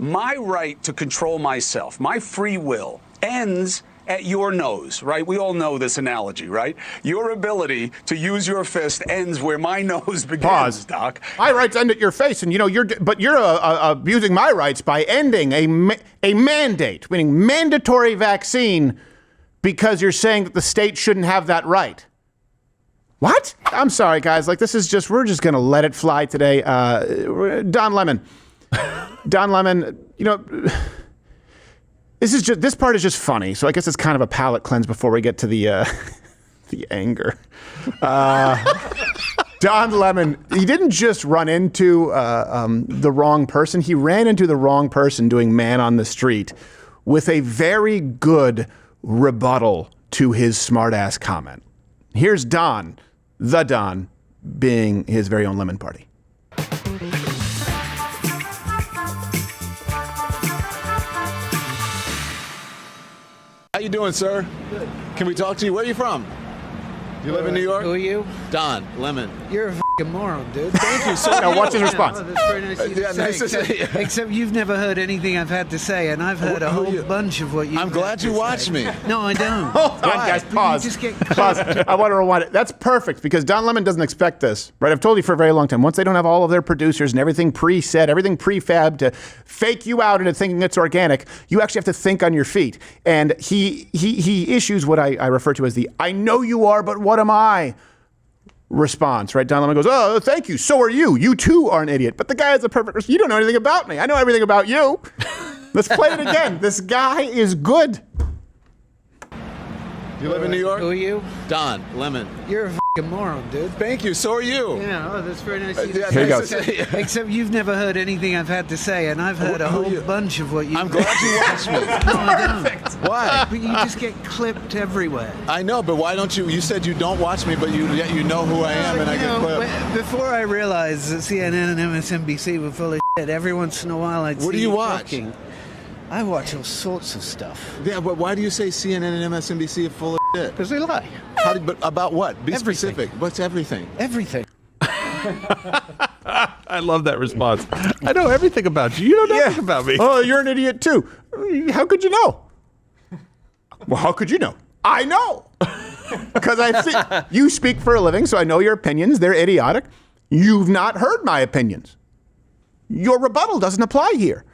My right to control myself, my free will, ends at your nose, right? We all know this analogy, right? Your ability to use your fist ends where my nose begins, Pause. Doc. My rights end at your face, and you're abusing my rights by ending a mandate, meaning mandatory vaccine, because you're saying that the state shouldn't have that right. What? I'm sorry, guys. We're just gonna let it fly today. Don Lemon. Don Lemon, this part is just funny, so I guess it's kind of a palate cleanse before we get to the anger. Don Lemon, he didn't just run into the wrong person. He ran into the wrong person doing man on the street with a very good rebuttal to his smartass comment. Here's Don, the Don, being his very own lemon party. How you doing, sir? Good. Can we talk to you? Where are you from? You live in New York? Who are you? Don Lemon. You're a f***ing moron, dude. Thank you so much. Now watch his response. Oh, that's very nice of you to say, nice to see you. Except you've never heard anything I've had to say, and I've heard a whole bunch of what you. I'm glad you watched me. No, I don't. Hold on, guys. Pause. You just get Pause. I want to rewind it. That's perfect because Don Lemon doesn't expect this, right? I've told you for a very long time. Once they don't have all of their producers and everything preset, everything prefab to fake you out into thinking it's organic, you actually have to think on your feet. And he issues what I refer to as the "I know you are, but what am I?" response, right? Don Lemon goes, "Oh, thank you. So are you. You too are an idiot." But the guy has a perfect response. "You don't know anything about me. I know everything about you." Let's play it again. This guy is good. You live in New York? Who are you? Don Lemon. You're a f***ing moron, dude. Thank you. So are you. Yeah, oh, that's very nice of you to yeah, say. Here he nice goes. to see you. Except you've never heard anything I've had to say, and I've heard a Who are whole you? bunch of what you. I'm glad you watched me. No, I don't. Why? But you just get clipped everywhere. I know, but why don't you? You said you don't watch me, but yet you know who I am, and I get clipped. Before I realized that CNN and MSNBC were full of shit, every once in a while I'd see What do you watch? talking. I watch all sorts of stuff. Yeah, but why do you say CNN and MSNBC are full of shit? Because they lie. But about what? Be Everything. specific. What's everything? Everything. I love that response. I know everything about you. You know nothing about me. Oh, you're an idiot too. How could you know? Well, how could you know? I know. Because you speak for a living, so I know your opinions. They're idiotic. You've not heard my opinions. Your rebuttal doesn't apply here.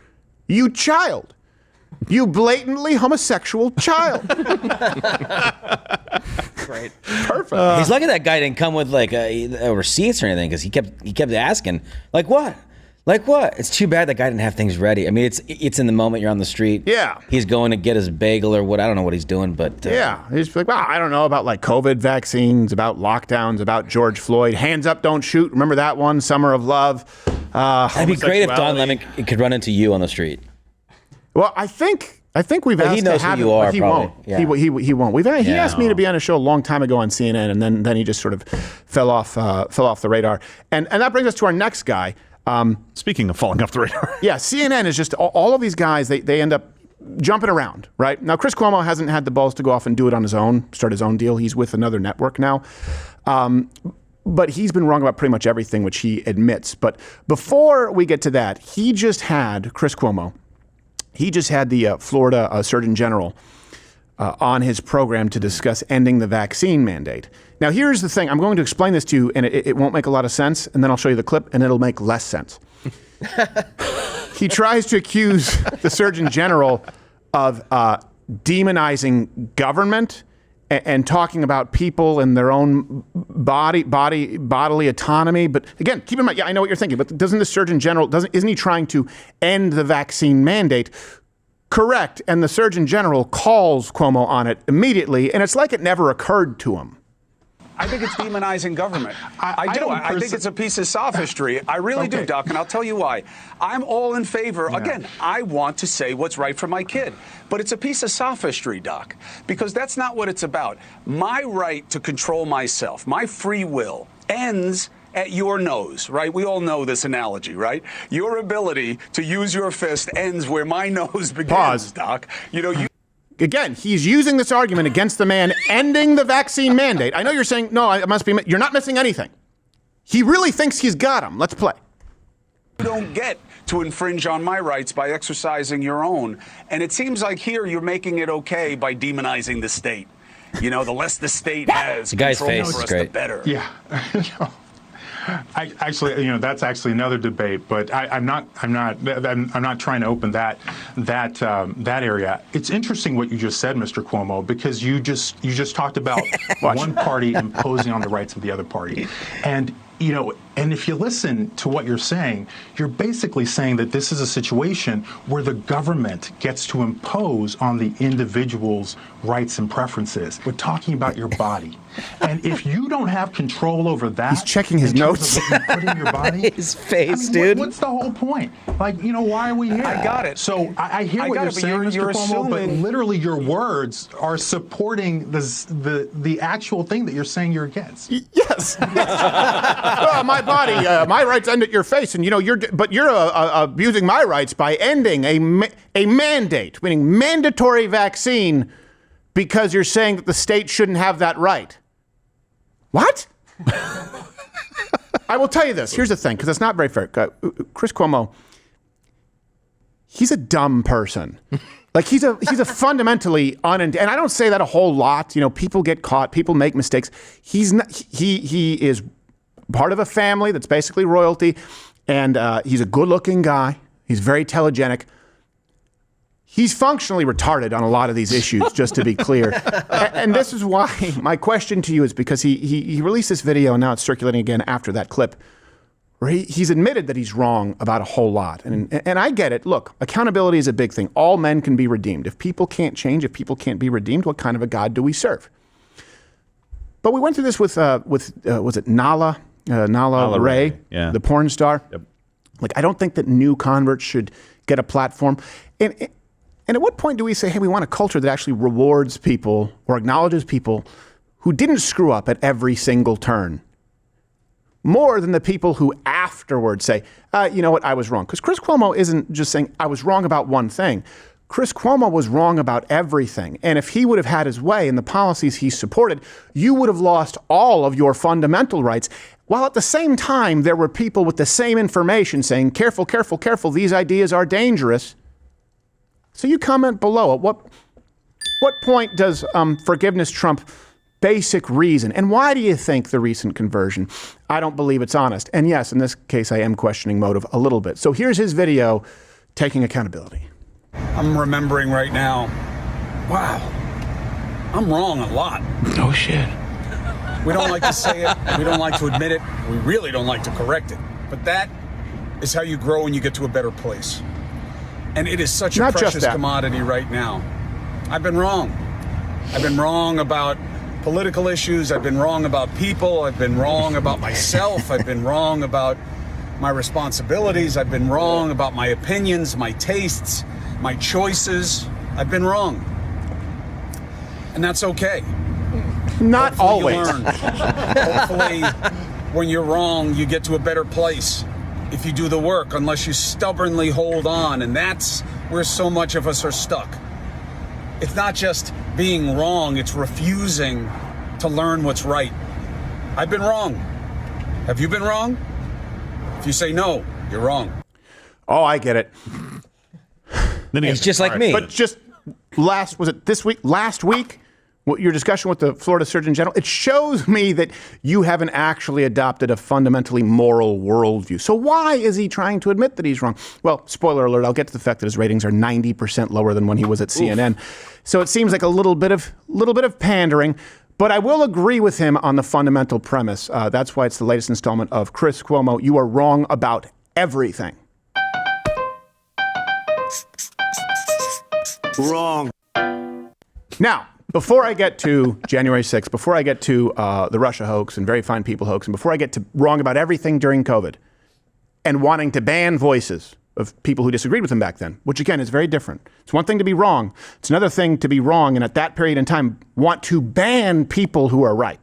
You child. You blatantly homosexual child. Great. Perfect. He's lucky that guy didn't come with like a receipts or anything because he kept asking like what? Like what? It's too bad that guy didn't have things ready. I mean, it's in the moment. You're on the street. Yeah. He's going to get his bagel or what? I don't know what he's doing, but Yeah. He's like, well, I don't know about like COVID vaccines, about lockdowns, about George Floyd. Hands up, don't shoot. Remember that one? Summer of Love. It'd be great if Don Lemon could run into you on the street. Well, I think we've asked he knows to have who you him, are, but he probably. won't. Yeah. He won't. He Yeah. asked me to be on a show a long time ago on CNN, and then he just sort of fell off the radar. And that brings us to our next guy. Speaking of falling off the radar. Yeah, CNN is just all of these guys. They end up jumping around, right? Now, Chris Cuomo hasn't had the balls to go off and do it on his own, start his own deal. He's with another network now. But he's been wrong about pretty much everything, which he admits. But before we get to that, Chris Cuomo, he just had the Florida Surgeon General on his program to discuss ending the vaccine mandate. Now, here's the thing. I'm going to explain this to you, and it won't make a lot of sense, and then I'll show you the clip, and it'll make less sense. He tries to accuse the Surgeon General of demonizing government and talking about people and their own bodily autonomy. But again, keep in mind, yeah, I know what you're thinking, but doesn't the Surgeon General, isn't he trying to end the vaccine mandate? Correct. And the Surgeon General calls Cuomo on it immediately, and it's like it never occurred to him. I think it's demonizing government. I do. I think it's a piece of sophistry. I really do, Doc, and I'll tell you why. I'm all in favor. Yeah. Again, I want to say what's right for my kid. But it's a piece of sophistry, Doc, because that's not what it's about. My right to control myself, my free will, ends at your nose, right? We all know this analogy, right? Your ability to use your fist ends where my nose begins, Pause. Doc. Again, he's using this argument against the man ending the vaccine mandate. I know you're saying, no, it must be, you're not missing anything. He really thinks he's got him. Let's play. You don't get to infringe on my rights by exercising your own. And it seems like here you're making it okay by demonizing the state. You know, the less the state has The guy's control face over is us, great. the better. Yeah. That's actually another debate, but I'm not trying to open that area. It's interesting what you just said, Mr. Cuomo, because you just talked about one party imposing on the rights of the other party, and if you listen to what you're saying, you're basically saying that this is a situation where the government gets to impose on the individual's rights and preferences. We're talking about your body. And if you don't have control over that, he's checking his notes. What you put in your body, His face, dude. What's the whole point? Like, why are we here? I got it. So I hear what you're saying, Mr. Cuomo, but literally your words are supporting the actual thing that you're saying you're against. Yes. Well, my body, my rights end at your face, and you're abusing my rights by ending a mandate, meaning mandatory vaccine, because you're saying that the state shouldn't have that right. What? I will tell you this. Here's the thing, because it's not very fair. Chris Cuomo, he's a dumb person. Like he's a fundamentally and I don't say that a whole lot. People get caught, people make mistakes. He is part of a family that's basically royalty, and he's a good-looking guy. He's very telegenic. He's functionally retarded on a lot of these issues, just to be clear. And this is why my question to you is because he released this video, and now it's circulating again after that clip, where he's admitted that he's wrong about a whole lot. And I get it. Look, accountability is a big thing. All men can be redeemed. If people can't change, if people can't be redeemed, what kind of a God do we serve? But we went through this with was it Nala Ray, yeah. the porn star? Yep. Like, I don't think that new converts should get a platform. And at what point do we say, hey, we want a culture that actually rewards people or acknowledges people who didn't screw up at every single turn, more than the people who afterwards say, you know what, I was wrong? Because Chris Cuomo isn't just saying, I was wrong about one thing. Chris Cuomo was wrong about everything. And if he would have had his way in the policies he supported, you would have lost all of your fundamental rights. While at the same time, there were people with the same information saying, careful, careful, careful, these ideas are dangerous. So you comment below. At what point does forgiveness trump basic reason? And why do you think the recent conversion? I don't believe it's honest. And yes, in this case, I am questioning motive a little bit. So here's his video taking accountability. I'm remembering right now, wow, I'm wrong a lot. No shit. We don't like to say it. We don't like to admit it. We really don't like to correct it. But that is how you grow and you get to a better place. And it is such a precious commodity right now. I've been wrong. I've been wrong about political issues. I've been wrong about people. I've been wrong about myself. I've been wrong about my responsibilities. I've been wrong about my opinions, my tastes, my choices. I've been wrong. And that's okay. Not Hopefully always. you learn. Hopefully, when you're wrong, you get to a better place. If you do the work, unless you stubbornly hold on. And that's where so much of us are stuck. It's not just being wrong, it's refusing to learn what's right. I've been wrong. Have you been wrong? If you say no, you're wrong. Oh, I get it. He's just like me. But just last week, your discussion with the Florida Surgeon General, it shows me that you haven't actually adopted a fundamentally moral worldview. So why is he trying to admit that he's wrong? Well, spoiler alert, I'll get to the fact that his ratings are 90% lower than when he was at CNN. So it seems like a little bit of pandering, but I will agree with him on the fundamental premise. That's why it's the latest installment of Chris Cuomo. You are wrong about everything. Wrong. Now, before I get to January 6th, before I get to the Russia hoax and very fine people hoax, and before I get to wrong about everything during COVID and wanting to ban voices of people who disagreed with him back then, which again is very different. It's one thing to be wrong. It's another thing to be wrong and at that period in time want to ban people who are right.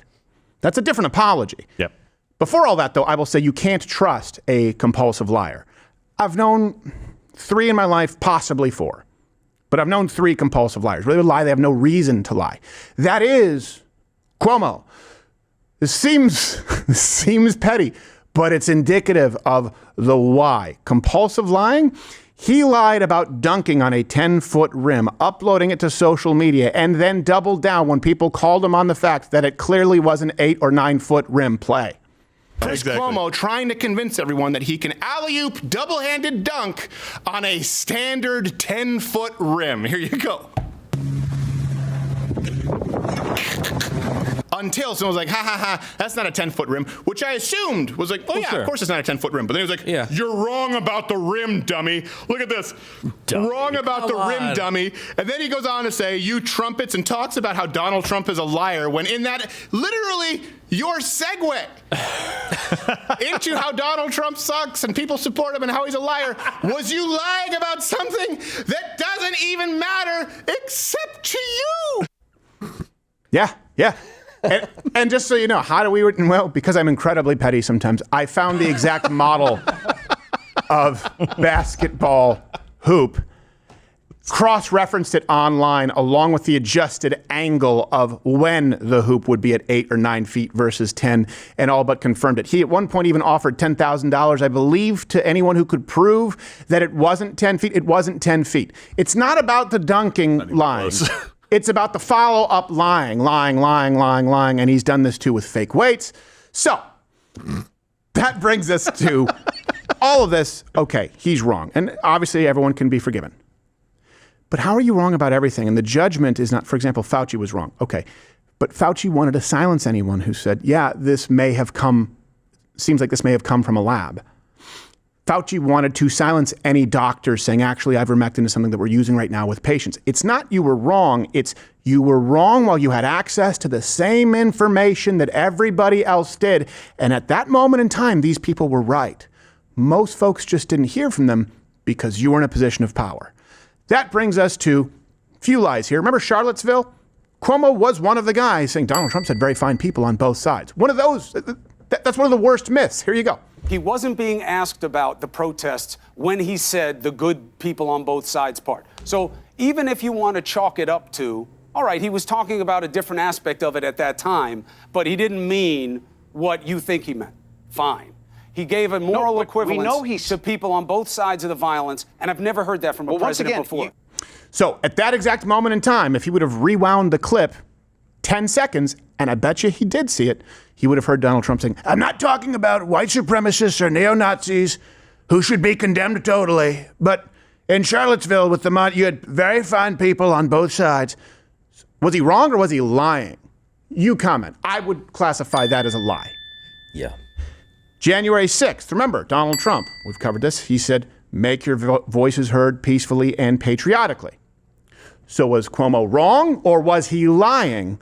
That's a different apology. Yep. Before all that, though, I will say you can't trust a compulsive liar. I've known 3 in my life, possibly 4. But I've known 3 compulsive liars. Where they would lie, they have no reason to lie. That is Cuomo. This seems petty, but it's indicative of the why. Compulsive lying? He lied about dunking on a 10-foot rim, uploading it to social media, and then doubled down when people called him on the fact that it clearly was an 8 or 9-foot rim play. Chris Cuomo trying to convince everyone that he can alley-oop double-handed dunk on a standard 10-foot rim. Here you go. Until someone was like, ha ha ha, that's not a 10-foot rim, which I assumed was like, oh yeah, of course it's not a 10-foot rim. But then he was like, you're wrong about the rim, dummy. Look at this. Dummy. Wrong about the rim, dummy. And then he goes on to say, you trumpets, and talks about how Donald Trump is a liar, when in that, literally, your segue into how Donald Trump sucks and people support him and how he's a liar was you lying about something that doesn't even matter except to you. Yeah. And just so you know, how do we, well, because I'm incredibly petty sometimes, I found the exact model of basketball hoop, cross-referenced it online along with the adjusted angle of when the hoop would be at 8 or 9 feet versus 10, and all but confirmed it. He at one point even offered $10,000, I believe, to anyone who could prove that it wasn't 10 feet. It wasn't 10 feet. It's not about the dunking lying. It's about the follow-up lying, and he's done this too with fake weights. So that brings us to all of this. Okay, he's wrong. And obviously everyone can be forgiven. But how are you wrong about everything? And the judgment is not, for example, Fauci was wrong. Okay, but Fauci wanted to silence anyone who said, yeah, seems like this may have come from a lab. Fauci wanted to silence any doctor saying, actually, ivermectin is something that we're using right now with patients. It's not you were wrong. It's you were wrong while you had access to the same information that everybody else did. And at that moment in time, these people were right. Most folks just didn't hear from them because you were in a position of power. That brings us to a few lies here. Remember Charlottesville? Cuomo was one of the guys saying Donald Trump said very fine people on both sides. One of those, that's one of the worst myths. Here you go. He wasn't being asked about the protests when he said the good people on both sides part. So even if you want to chalk it up to, all right, he was talking about a different aspect of it at that time, but he didn't mean what you think he meant. Fine. He gave a moral equivalence to people on both sides of the violence, and I've never heard that from a president before. So at that exact moment in time, if he would have rewound the clip 10 seconds, and I bet you he did see it, he would have heard Donald Trump saying, I'm not talking about white supremacists or neo-Nazis who should be condemned totally, but in Charlottesville with you had very fine people on both sides. Was he wrong or was he lying? You comment. I would classify that as a lie. Yeah. January 6th, remember, Donald Trump, we've covered this, he said, make your voices heard peacefully and patriotically. So was Cuomo wrong or was he lying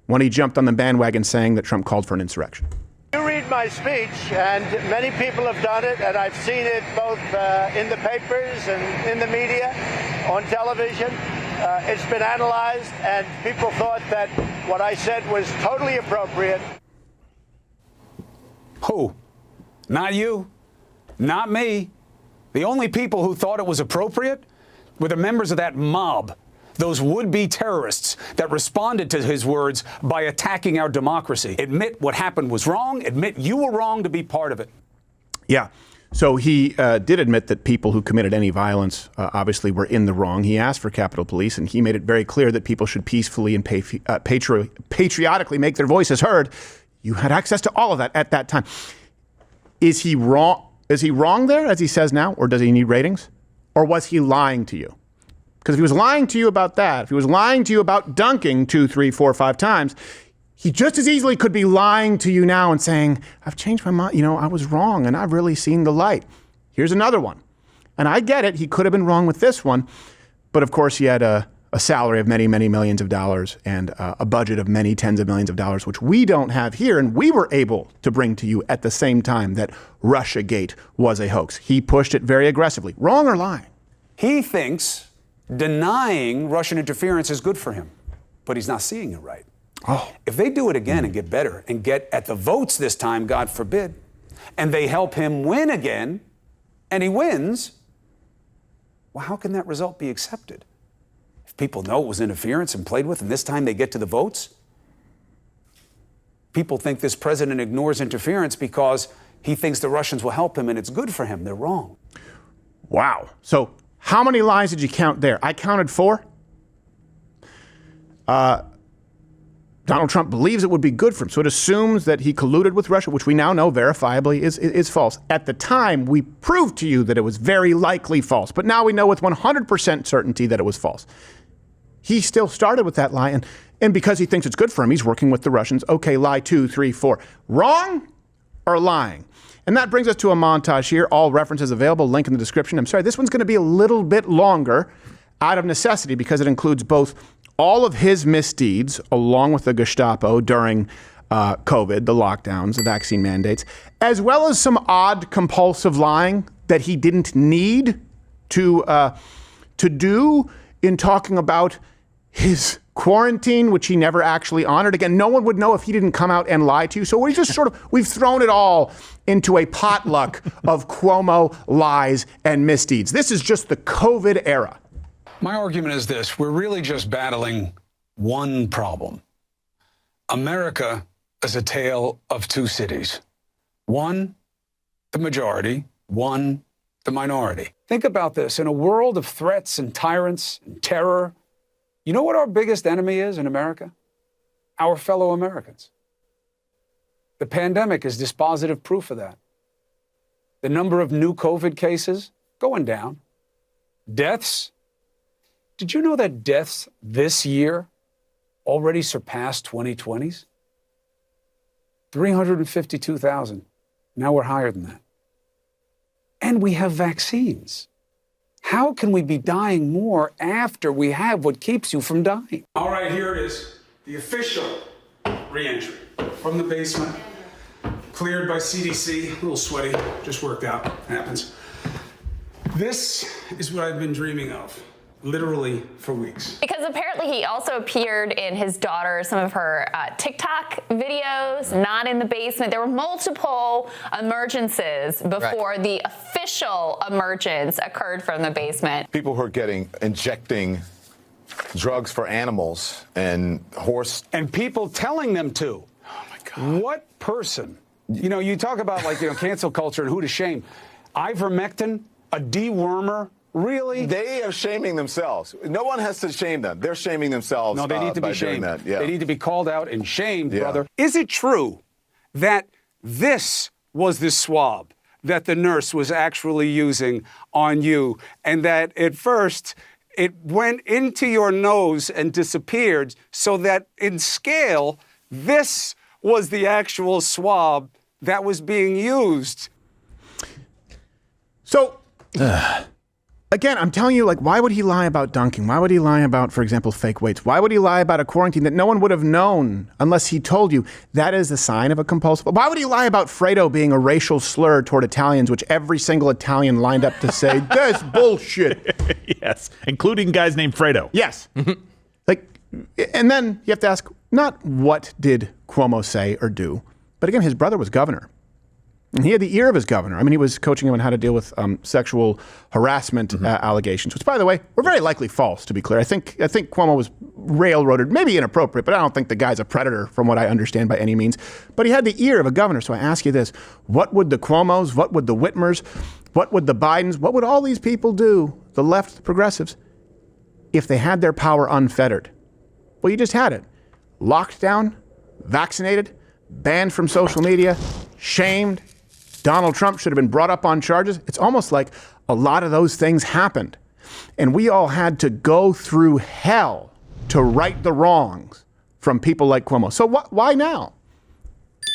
when he jumped on the bandwagon saying that Trump called for an insurrection? You read my speech, and many people have done it, and I've seen it both in the papers and in the media, on television. It's been analyzed, and people thought that what I said was totally appropriate. Who? Not you. Not me. The only people who thought it was appropriate were the members of that mob, those would-be terrorists that responded to his words by attacking our democracy. Admit what happened was wrong. Admit you were wrong to be part of it. Yeah. So he did admit that people who committed any violence obviously were in the wrong. He asked for Capitol Police, and he made it very clear that people should peacefully and patriotically make their voices heard. You had access to all of that at that time. Is he wrong? Is he wrong there, as he says now, or does he need ratings? Or was he lying to you? Because if he was lying to you about that, if he was lying to you about dunking 2, 3, 4, 5 times, he just as easily could be lying to you now and saying, I've changed my mind. I was wrong and I've really seen the light. Here's another one. And I get it. He could have been wrong with this one. But of course, he had a salary of many, many millions of dollars and a budget of many tens of millions of dollars, which we don't have here. And we were able to bring to you at the same time that Russiagate was a hoax. He pushed it very aggressively. Wrong or lying? He thinks denying Russian interference is good for him, but he's not seeing it right. Oh. If they do it again and get better and get at the votes this time, God forbid, and they help him win again, and he wins, well, how can that result be accepted? If people know it was interference and played with, and this time they get to the votes, people think this president ignores interference because he thinks the Russians will help him and it's good for him. They're wrong. Wow. So how many lies did you count there? I counted 4. Donald Trump believes it would be good for him. So it assumes that he colluded with Russia, which we now know verifiably is false. At the time, we proved to you that it was very likely false. But now we know with 100% certainty that it was false. He still started with that lie. And because he thinks it's good for him, he's working with the Russians. Okay, lie 2, 3, 4. Wrong or lying? And that brings us to a montage here. All references available. Link in the description. I'm sorry, this one's going to be a little bit longer out of necessity because it includes both all of his misdeeds, along with the Gestapo during COVID, the lockdowns, the vaccine mandates, as well as some odd compulsive lying that he didn't need to do in talking about his quarantine, which he never actually honored. Again, no one would know if he didn't come out and lie to you. So we just we've thrown it all into a potluck of Cuomo lies and misdeeds. This is just the COVID era. My argument is this: we're really just battling one problem. America is a tale of two cities. One, the majority. One, the minority. Think about this. In a world of threats and tyrants and terror, you know what our biggest enemy is in America? Our fellow Americans. The pandemic is dispositive proof of that. The number of new COVID cases going down. Deaths. Did you know that deaths this year already surpassed 2020's? 352,000. Now we're higher than that. And we have vaccines. How can we be dying more after we have what keeps you from dying? All right, here it is. The official re-entry from the basement, cleared by CDC. A little sweaty, just worked out. Happens. This is what I've been dreaming of, literally for weeks. Because apparently he also appeared in his daughter, some of her TikTok videos, not in the basement. There were multiple emergences before the official emergence occurred from the basement. People who are injecting drugs for animals and horse. And people telling them to. Oh my God. What person? You know, you talk about cancel culture and who to shame. Ivermectin, a dewormer. Really? They are shaming themselves. No one has to shame them. They're shaming themselves. No, they need to be shamed. That. Yeah. They need to be called out and shamed, brother. Is it true that this was the swab that the nurse was actually using on you, and that at first it went into your nose and disappeared, so that in scale, this was the actual swab that was being used? So... Again, I'm telling you, why would he lie about dunking? Why would he lie about, for example, fake weights? Why would he lie about a quarantine that no one would have known unless he told you? That is the sign of a compulsive. Why would he lie about Fredo being a racial slur toward Italians, which every single Italian lined up to say, that's bullshit? Yes, including guys named Fredo. Yes. And then you have to ask, not what did Cuomo say or do, but again, his brother was governor. And he had the ear of his governor. I mean, he was coaching him on how to deal with sexual harassment allegations, which, by the way, were very likely false, to be clear. I think Cuomo was railroaded, maybe inappropriate, but I don't think the guy's a predator from what I understand by any means. But he had the ear of a governor. So I ask you this, what would the Cuomos, what would the Whitmers, what would the Bidens, what would all these people do, the left, the progressives, if they had their power unfettered? Well, you just had it. Locked down, vaccinated, banned from social media, shamed. Donald Trump should have been brought up on charges. It's almost like a lot of those things happened. And we all had to go through hell to right the wrongs from people like Cuomo. So why now?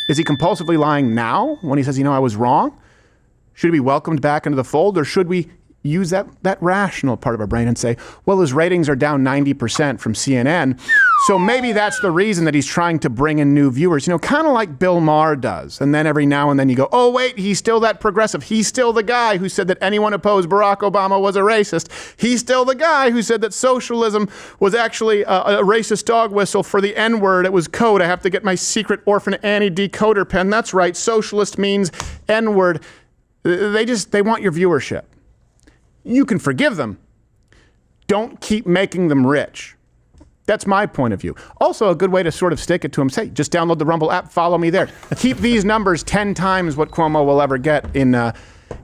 Is he compulsively lying now when he says, I was wrong? Should he be welcomed back into the fold? Or should we use that rational part of our brain and say, well, his ratings are down 90% from CNN, so maybe that's the reason that he's trying to bring in new viewers, kind of like Bill Maher does. And then every now and then you go, oh, wait, he's still that progressive. He's still the guy who said that anyone opposed Barack Obama was a racist. He's still the guy who said that socialism was actually a racist dog whistle for the N-word. It was code. I have to get my secret Orphan Annie decoder pen. That's right. Socialist means N-word. They want your viewership. You can forgive them. Don't keep making them rich. That's my point of view. Also, a good way to sort of stick it to him, say, just download the Rumble app, follow me there. Keep these numbers 10 times what Cuomo will ever get in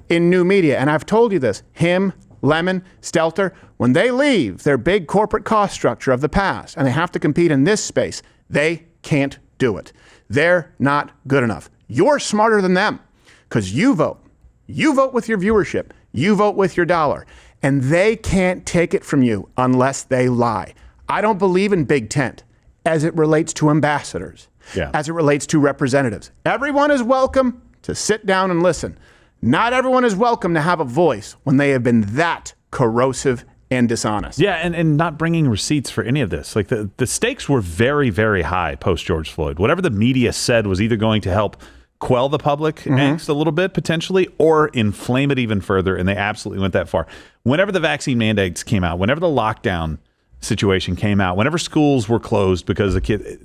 new media. And I've told you this, him, Lemon, Stelter, when they leave their big corporate cost structure of the past and they have to compete in this space, they can't do it. They're not good enough. You're smarter than them because you vote. You vote with your viewership. You vote with your dollar. And they can't take it from you unless they lie. I don't believe in big tent as it relates to ambassadors, as it relates to representatives. Everyone is welcome to sit down and listen. Not everyone is welcome to have a voice when they have been that corrosive and dishonest. Yeah, and not bringing receipts for any of this. Like the stakes were very, very high post George Floyd. Whatever the media said was either going to help quell the public angst a little bit potentially or inflame it even further, and they absolutely went that far. Whenever the vaccine mandates came out, whenever the lockdown situation came out, whenever schools were closed because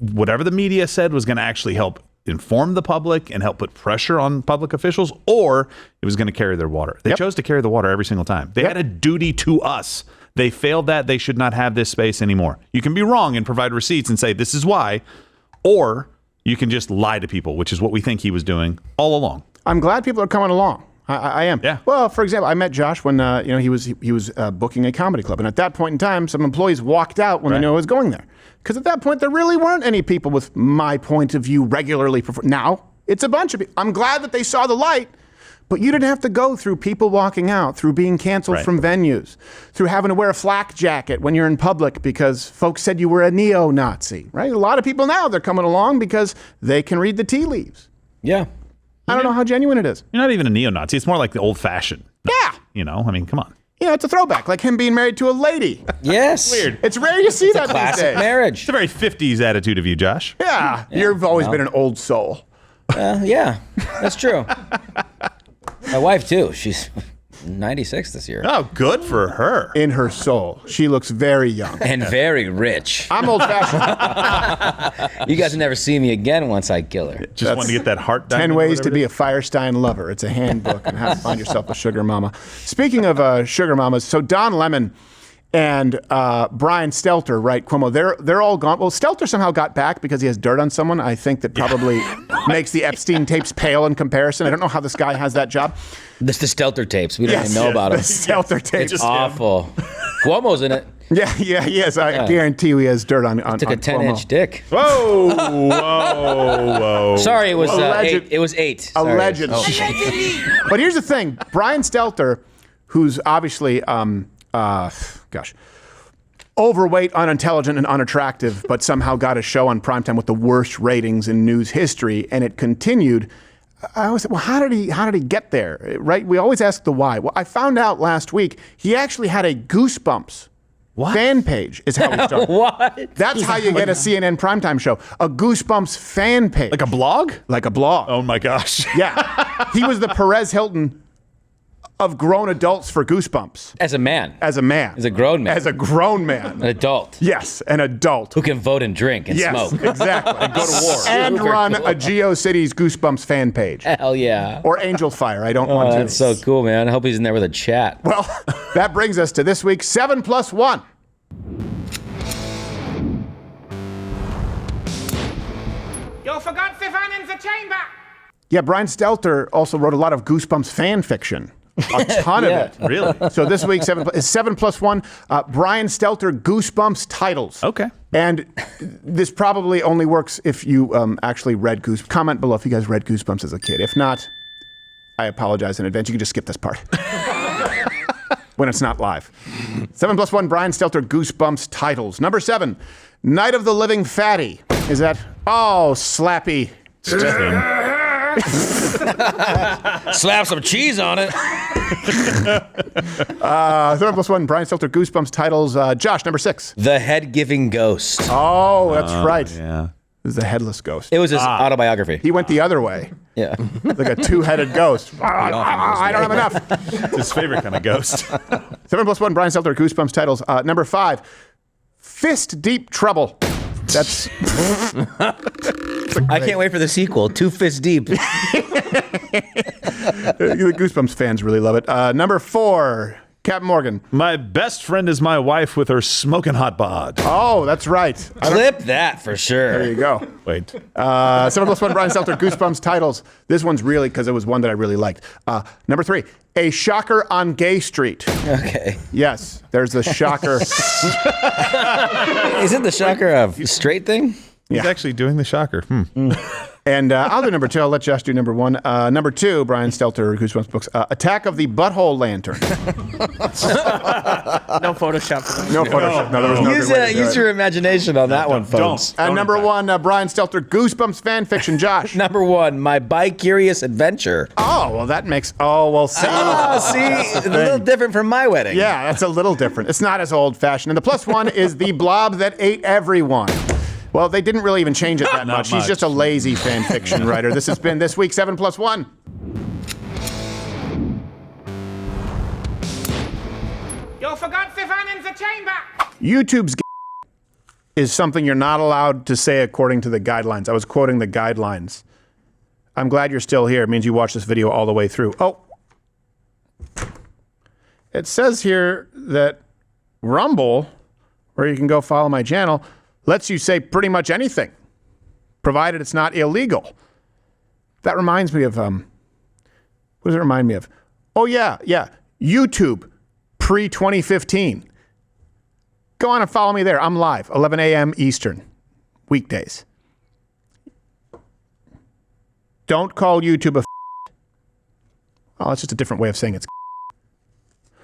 whatever the media said was going to actually help inform the public and help put pressure on public officials, or it was going to carry their water. They chose to carry the water every single time. They had a duty to us. They failed that. They should not have this space anymore. You can be wrong and provide receipts and say this is why, or you can just lie to people, which is what we think he was doing all along. I'm glad people are coming along. I am. Yeah. Well, for example, I met Josh when he was booking a comedy club, and at that point in time, some employees walked out when they knew I was going there, because at that point there really weren't any people with my point of view regularly. Now it's a bunch of people. I'm glad that they saw the light, but you didn't have to go through people walking out, through being canceled from venues, through having to wear a flak jacket when you're in public because folks said you were a neo-Nazi. Right? A lot of people now they're coming along because they can read the tea leaves. Yeah. I don't know how genuine it is. You're not even a neo-Nazi. It's more like the old-fashioned. Yeah. I mean, come on. It's a throwback, like him being married to a lady. Yes. Weird. It's rare you see that Classic these days. marriage. It's a very 50s attitude of you, Josh. Yeah. You've always been an old soul. Yeah, that's true. My wife, too. She's 96 this year. Oh, good for her. In her soul. She looks very young. And very rich. I'm old-fashioned. You guys will never see me again once I kill her. Just want to get that heart done. 10 ways to be a Firestein lover. It's a handbook on how to find yourself a sugar mama. Speaking of sugar mamas, so Don Lemon and Brian Stelter, right, Cuomo, they're all gone. Well, Stelter somehow got back because he has dirt on someone. I think that probably makes the Epstein tapes pale in comparison. I don't know how this guy has that job. This the Stelter tapes. We don't even know about the them. Stelter tapes. It's awful. Cuomo's in it. Yeah, he is. I guarantee he has dirt on Took a 10-inch dick. Whoa. Sorry, it was 8. It was 8. Sorry. Allegedly. But here's the thing. Brian Stelter, who's obviously, overweight, unintelligent, and unattractive, but somehow got a show on primetime with the worst ratings in news history, and it continued. I always said, well, how did he get there? Right? We always ask the why. Well, I found out last week he actually had a Goosebumps fan page is how he started. What? That's how you get a CNN primetime show. A Goosebumps fan page. Like a blog? Like a blog. Oh, my gosh. Yeah. He was the Perez Hilton of grown adults for Goosebumps. As a man. As a man. As a grown man. As a grown man. An adult. Yes, an adult. Who can vote and drink and smoke. Exactly. And go to war. And run a GeoCities Goosebumps fan page. Hell yeah. Or Angel Fire. I don't want to. That's so cool, man. I hope he's in there with a chat. Well, that brings us to this week's 7+1. You forgot the fun in the chamber. Yeah, Brian Stelter also wrote a lot of Goosebumps fan fiction. A ton of it. Really? So this week is 7+1. Brian Stelter Goosebumps titles. Okay. And this probably only works if you actually read Goosebumps. Comment below if you guys read Goosebumps as a kid. If not, I apologize in advance. You can just skip this part. When it's not live. 7+1 Brian Stelter Goosebumps titles. Number 7, Night of the Living Fatty. Is that? Oh, slappy. Slap some cheese on it. 7+1 Brian Stelter Goosebumps titles. Josh, number 6. The Head-Giving Ghost. Oh, that's right. Yeah. It was the headless ghost. It was his autobiography. He went the other way. Yeah. Like a two-headed ghost. I don't have enough. It's his favorite kind of ghost. 7+1 Brian Stelter Goosebumps titles. Number 5, Fist Deep Trouble. That's. I can't wait for the sequel. 2 Fists Deep. The Goosebumps fans really love it. Number 4, Captain Morgan. My best friend is my wife with her smoking hot bod. Oh, that's right. Clip that for sure. There you go. Wait. 7+1 Brian Stelter Goosebumps titles. This one's really because it was one that I really liked. Number 3, a shocker on Gay Street. Okay. Yes, there's the shocker. Is it the shocker of straight thing? He's actually doing the shocker. And I'll do number 2. I'll let Josh do number 1. Number 2, Brian Stelter, Goosebumps books. Attack of the Butthole Lantern. No Photoshop for that. No Photoshop. No, there was no good way to do Use it. your imagination on that one, folks. And number 1, Brian Stelter, Goosebumps fan fiction. Josh. Number 1, my bi-curious adventure. Oh, well, that makes... Oh, well, see. See? A little different from my wedding. Yeah, that's a little different. It's not as old-fashioned. And the plus 1 is the blob that ate everyone. Well, they didn't really even change it that much. He's just a lazy fan fiction writer. This has been This Week 7+1. You forgot Stefan in the chamber. YouTube's is something you're not allowed to say according to the guidelines. I was quoting the guidelines. I'm glad you're still here. It means you watched this video all the way through. Oh. It says here that Rumble, where you can go follow my channel, lets you say pretty much anything, provided it's not illegal. That reminds me of, what does it remind me of? Oh, yeah. YouTube, pre-2015. Go on and follow me there. I'm live, 11 a.m. Eastern, weekdays. Don't call YouTube a well, it's just a different way of saying it's